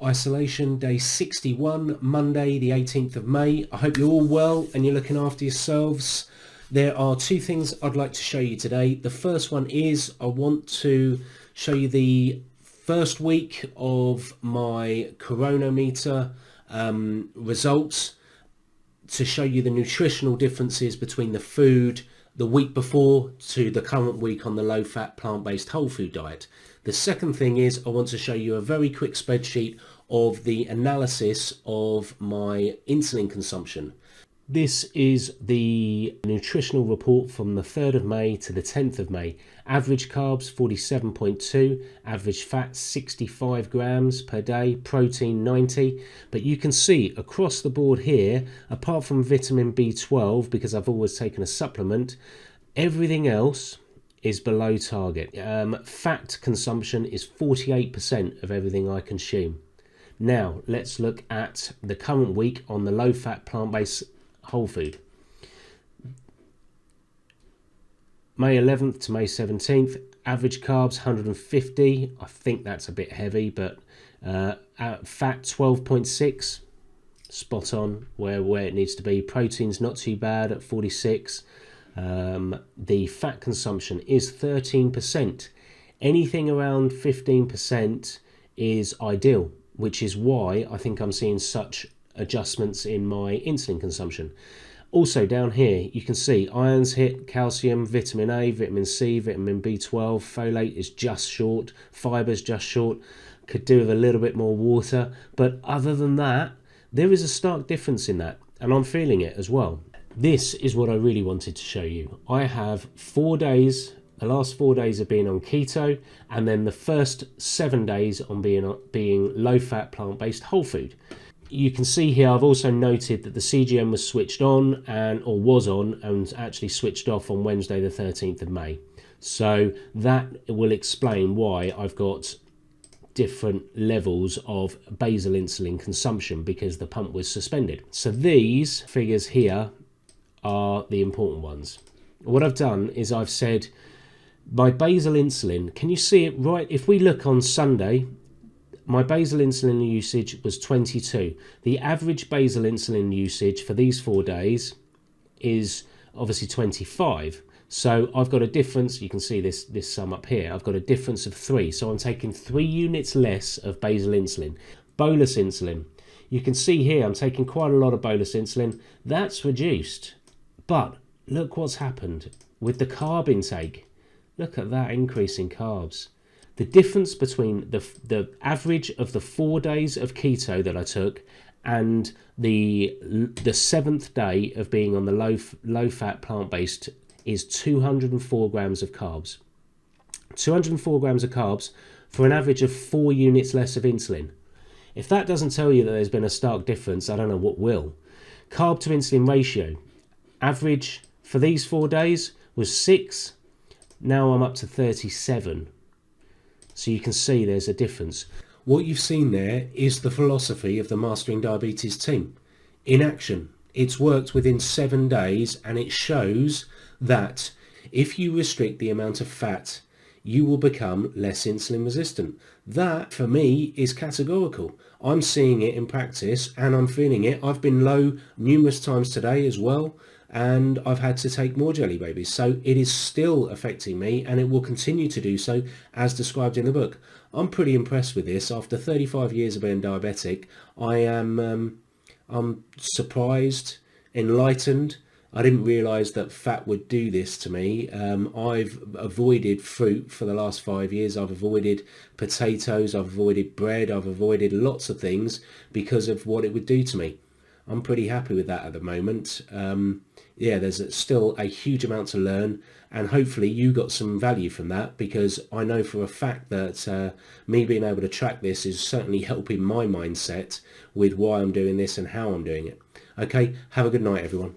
Isolation day 61, Monday the 18th of May. I hope you're all well and you're looking after yourselves. There are two things I'd like to show you today. The first one is I want to show you the first week of my chronometer results, to show you the nutritional differences between the food the week before to the current week on the low-fat plant-based whole food diet. The second thing is I want to show you a very quick spreadsheet of the analysis of my insulin consumption. This is the nutritional report from the 3rd of May to the 10th of May. Average carbs 47.2, average fat 65 grams per day, protein 90. But you can see across the board here, apart from vitamin B12, because I've always taken a supplement, everything else is below target. Fat consumption is 48% of everything I consume. Now let's look at the current week on the low-fat plant-based whole food. May 11th to May 17th, average carbs 150. I think that's a bit heavy, but fat 12.6, spot on where it needs to be. Protein's not too bad at 46. The fat consumption is 13%. Anything around 15% is ideal, which is why I think I'm seeing such adjustments in my insulin consumption. Also down here you can see iron's hit, calcium, vitamin A, vitamin C, vitamin B12, folate is just short, fiber's just short, could do with a little bit more water, but other than that there is a stark difference in that, and I'm feeling it as well. This is what I really wanted to show you. I have 4 days, the last 4 days of being on keto, and then the first 7 days on being low-fat plant-based whole food. You can see here I've also noted that the CGM was switched on was on and actually switched off on Wednesday the 13th of May. So that will explain why I've got different levels of basal insulin consumption, because the pump was suspended. So these figures here are the important ones. What I've done is I've said my basal insulin, can you see it right? If we look on Sunday, my basal insulin usage was 22. The average basal insulin usage for these 4 days is obviously 25. So I've got a difference, you can see this sum up here, I've got a difference of 3. So I'm taking 3 units less of basal insulin. Bolus insulin, you can see here I'm taking quite a lot of bolus insulin. That's reduced. But look what's happened with the carb intake. Look at that increase in carbs. The difference between the average of the 4 days of keto that I took and the 7th day of being on the low-fat plant-based is 204 grams of carbs. 204 grams of carbs for an average of 4 units less of insulin. If that doesn't tell you that there's been a stark difference, I don't know what will. Carb to insulin ratio. Average for these 4 days was 6. Now I'm up to 37. So you can see there's a difference. What you've seen there is the philosophy of the Mastering Diabetes team in action. It's worked within 7 days, and it shows that if you restrict the amount of fat, you will become less insulin resistant. That, for me, is categorical. I'm seeing it in practice and I'm feeling it. I've been low numerous times today as well, and I've had to take more jelly babies. So it is still affecting me, and it will continue to do so as described in the book. I'm pretty impressed with this. After 35 years of being diabetic, I'm surprised, enlightened. I didn't realise that fat would do this to me. I've avoided fruit for the last 5 years. I've avoided potatoes. I've avoided bread. I've avoided lots of things because of what it would do to me. I'm pretty happy with that at the moment. Yeah, there's still a huge amount to learn, and hopefully you got some value from that, because I know for a fact that me being able to track this is certainly helping my mindset with why I'm doing this and how I'm doing it. Okay, have a good night, everyone.